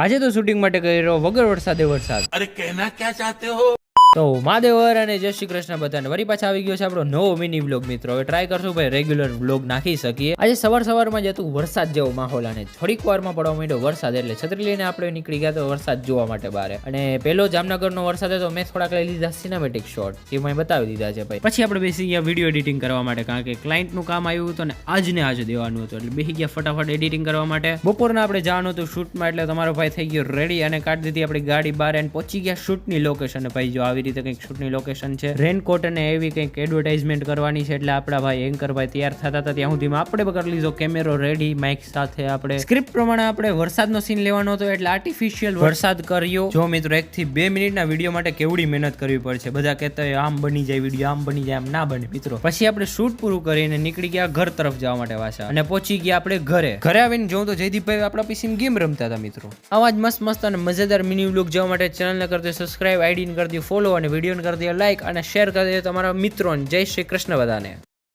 આજે તો શૂટિંગ માટે કર્યો વગર વરસાદ. अरे कहना क्या चाहते हो? તો મહાદેવર અને જય શ્રી કૃષ્ણ બધાને વરી પાછા આવી ગયો છે આપણો નવો મિની વ્લોગ મિત્રો. હવે ટ્રાય કરશું ભાઈ રેગ્યુલર વ્લોગ નાખી શકીએ. આજે સવારમાં જતું વરસાદ જેવો માહોલ અને થોડીક વારમાં પડવા માંડ્યો વરસાદ, એટલે છત્રી લઈને આપણે નીકળી ગયા તો વરસાદ જોવા માટે બહાર. અને પેલો જામનગરનો વરસાદ હતો, મેં થોડાક લઈ લીધા સિનેમેટિક શોટ, એ મેં બતાવી દીધા છે ભાઈ. પછી આપણે બેસી ગયા વિડીયો એડિટિંગ કરવા માટે, કારણ કે ક્લાયન્ટનું કામ આવ્યું હતું ને આજ ને આજે દેવાનું હતું, એટલે બેસી ગયા ફટાફટ એડિટિંગ કરવા માટે. બપોરના આપણે જવાનું હતું શૂટમાં, એટલે તમારો ભાઈ થઈ ગયો રેડી અને કાઢી દીધી આપણી ગાડી બહાર અને પહોંચી ગયા શૂટની લોકેશન. ભાઈ જો આવી રીતે કંઈક શૂટની લોકેશન છે, રેનકોટ અને એવી કંઈક એડવર્ટાઇઝમેન્ટ કરવાની છે, એટલે આપણા ભાઈ એન્કર ભાઈ તૈયાર થતા હતા ત્યાં સુધીમાં આપણે કરી લીધો કેમેરો રેડી, માઇક સાથે. આપણે સ્ક્રિપ્ટ પ્રમાણે આપણે વરસાદનો સીન લેવાનો હતો, એટલે આર્ટિફિશિયલ વરસાદ કર્યો. જો મિત્રો 1 થી 2 મિનિટના વિડીયો માટે કેવડી મહેનત કરવી પડશે. બધા કહેતા હોય આમ બની જાય વિડીયો, આમ બની જાય, આમ ના બને મિત્રો. પછી આપણે શૂટ પૂરું કરીને નીકળી ગયા ઘર તરફ જવા માટે પાછા, અને પહોંચી ગયા આપણે ઘરે આવીને જોઉં તો જયદીપભાઈ આપણા પીસીમાં ગેમ રમતા હતા મિત્રો. આવા જ મસ્ત અને મજેદાર મિની વ્લોગ જોવા માટે ચેનલને કરી દો સબસ્ક્રાઇબ, આઈડીને કરી દો ફોલો અને વિડીયોને કરી દો લાઈક અને શેર કરી દો તમારા મિત્રોને. જય શ્રી કૃષ્ણ બધાને.